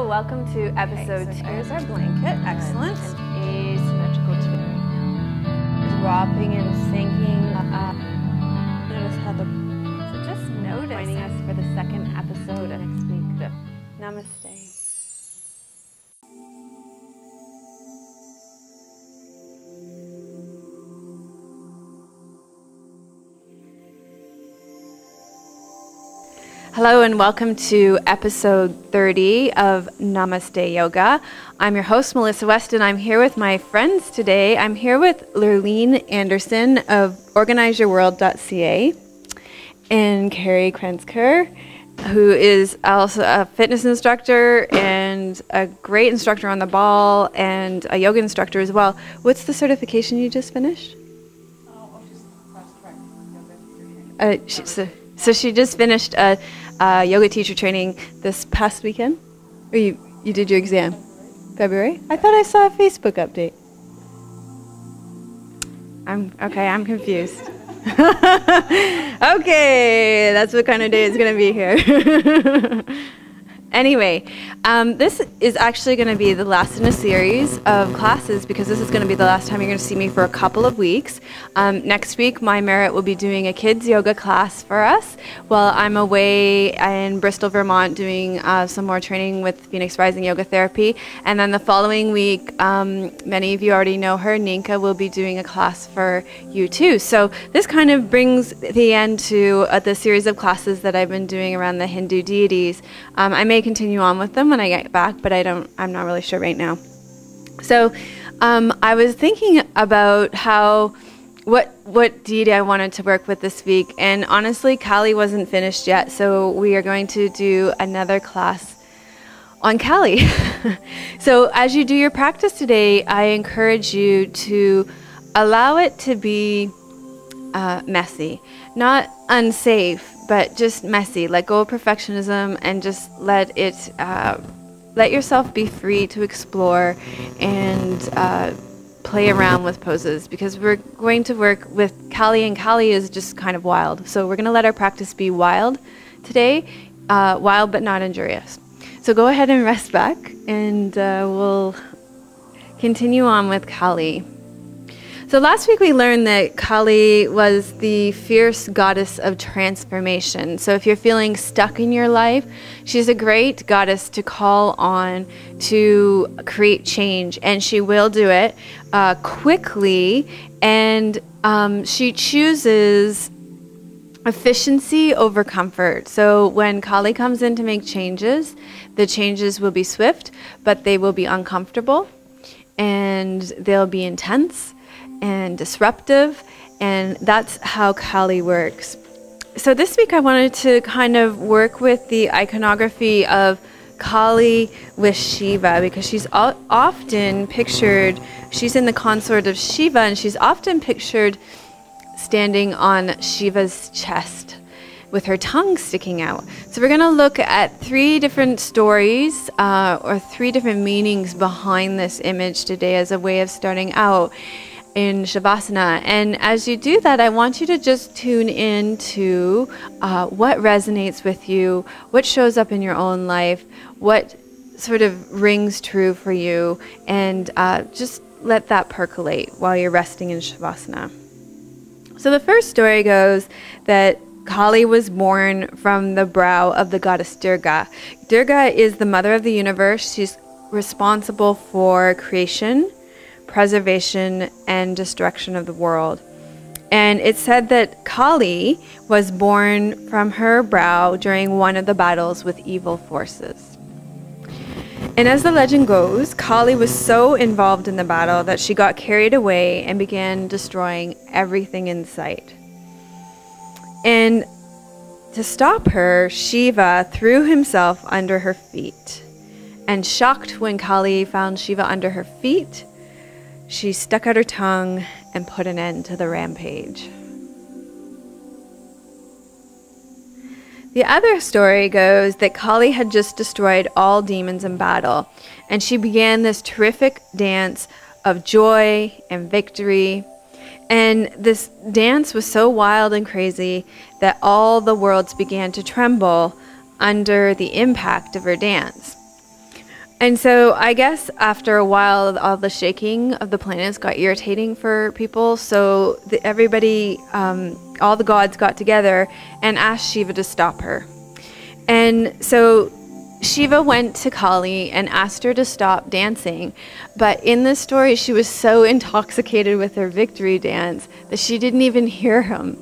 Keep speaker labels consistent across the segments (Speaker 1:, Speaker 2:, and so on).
Speaker 1: Hello, welcome to episode 2.
Speaker 2: There's our blanket, excellent.
Speaker 1: An asymmetrical twist. Dropping and sinking up.
Speaker 2: Notice how the...
Speaker 1: So just notice. Joining us for the second episode of next week. Namaste. Hello and welcome to episode 30 of Namaste Yoga. I'm your host, Melissa Weston. I'm here with my friends today. I'm here with Lurleen Anderson of organizeyourworld.ca and Carrie Krensker, who is also a fitness instructor and a great instructor on the ball and a yoga instructor as well. What's the certification you just finished? So she just finished a yoga teacher training this past weekend? Or you did your exam? February? I thought I saw a Facebook update. I'm confused. Okay, that's what kind of day it's going to be here. Anyway, this is actually going to be the last in a series of classes because this is going to be the last time you're going to see me for a couple of weeks. Next week, my Merit will be doing a kids yoga class for us while I'm away in Bristol, Vermont doing some more training with Phoenix Rising Yoga Therapy. And then the following week, many of you already know her, Ninka will be doing a class for you too. So this kind of brings the end to the series of classes that I've been doing around the Hindu deities. I may continue on with them when I get back, but I'm not really sure right now. So I was thinking about what deity I wanted to work with this week, and honestly Kali wasn't finished yet, so we are going to do another class on Kali. So as you do your practice today, I encourage you to allow it to be messy, not unsafe, but just messy. Let go of perfectionism and just let yourself be free to explore and play around with poses, because we're going to work with Kali, and Kali is just kind of wild. So we're going to let our practice be wild today, wild but not injurious. So go ahead and rest back, and we'll continue on with Kali. So last week we learned that Kali was the fierce goddess of transformation. So if you're feeling stuck in your life, she's a great goddess to call on to create change, and she will do it quickly, and she chooses efficiency over comfort. So when Kali comes in to make changes, the changes will be swift, but they will be uncomfortable, and they'll be intense and disruptive, and that's how Kali works. So this week I wanted to kind of work with the iconography of Kali with Shiva, because she's often pictured, she's in the consort of Shiva, and she's often pictured standing on Shiva's chest with her tongue sticking out. So we're going to look at 3 different stories or 3 different meanings behind this image today as a way of starting out in Shavasana. And as you do that, I want you to just tune in to what resonates with you, what shows up in your own life, what sort of rings true for you, and just let that percolate while you're resting in Shavasana. So the first story goes that Kali was born from the brow of the goddess Durga. Durga is the mother of the universe. She's responsible for creation, preservation, and destruction of the world. And it's said that Kali was born from her brow during one of the battles with evil forces. And as the legend goes, Kali was so involved in the battle that she got carried away and began destroying everything in sight. And to stop her, Shiva threw himself under her feet. And shocked when Kali found Shiva under her feet, she stuck out her tongue and put an end to the rampage. The other story goes that Kali had just destroyed all demons in battle, and she began this terrific dance of joy and victory. And this dance was so wild and crazy that all the worlds began to tremble under the impact of her dance. And so I guess after a while, all the shaking of the planets got irritating for people. So everybody, all the gods got together and asked Shiva to stop her. And so Shiva went to Kali and asked her to stop dancing. But in this story, she was so intoxicated with her victory dance that she didn't even hear him.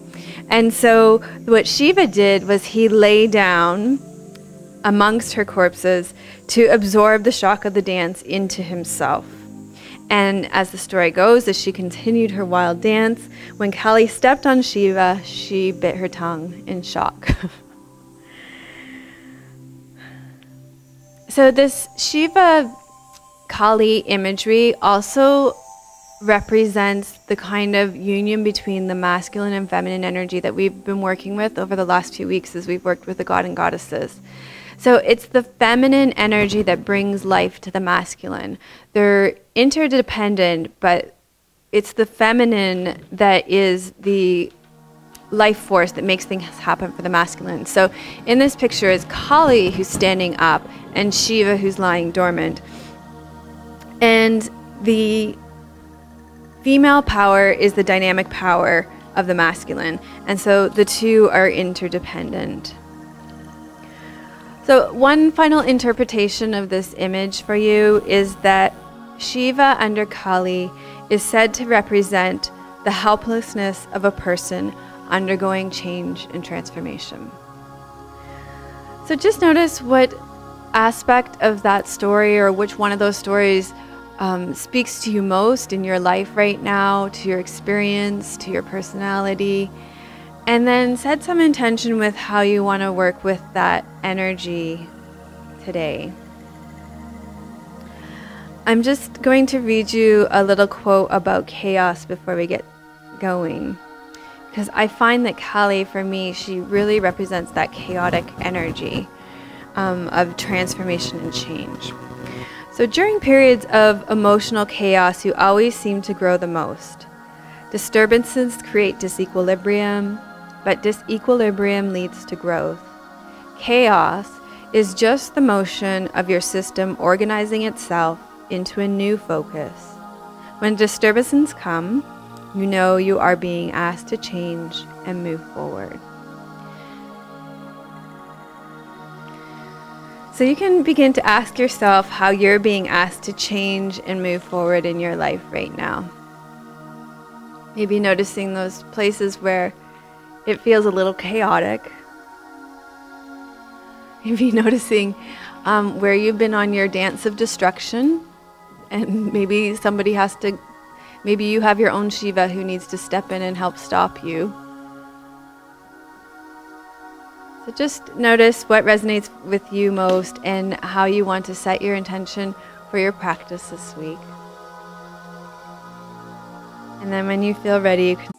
Speaker 1: And so what Shiva did was he lay down amongst her corpses to absorb the shock of the dance into himself. And as the story goes, as she continued her wild dance, when Kali stepped on Shiva, she bit her tongue in shock. So this Shiva Kali imagery also represents the kind of union between the masculine and feminine energy that we've been working with over the last few weeks as we've worked with the god and goddesses. So it's the feminine energy that brings life to the masculine. They're interdependent, but it's the feminine that is the life force that makes things happen for the masculine. So in this picture is Kali, who's standing up, and Shiva, who's lying dormant. And the female power is the dynamic power of the masculine. And so the two are interdependent. So one final interpretation of this image for you is that Shiva under Kali is said to represent the helplessness of a person undergoing change and transformation. So just notice what aspect of that story, or which one of those stories speaks to you most in your life right now, to your experience, to your personality, and then set some intention with how you want to work with that energy today. I'm just going to read you a little quote about chaos before we get going, because I find that Kali, for me, she really represents that chaotic energy of transformation and change. So during periods of emotional chaos, you always seem to grow the most. Disturbances create disequilibrium, but disequilibrium leads to growth. Chaos is just the motion of your system organizing itself into a new focus. When disturbances come, you know you are being asked to change and move forward. So you can begin to ask yourself how you're being asked to change and move forward in your life right now. Maybe noticing those places where it feels a little chaotic. Maybe noticing where you've been on your dance of destruction, and maybe somebody has to, maybe you have your own Shiva who needs to step in and help stop you. So just notice what resonates with you most and how you want to set your intention for your practice this week. And then when you feel ready, you can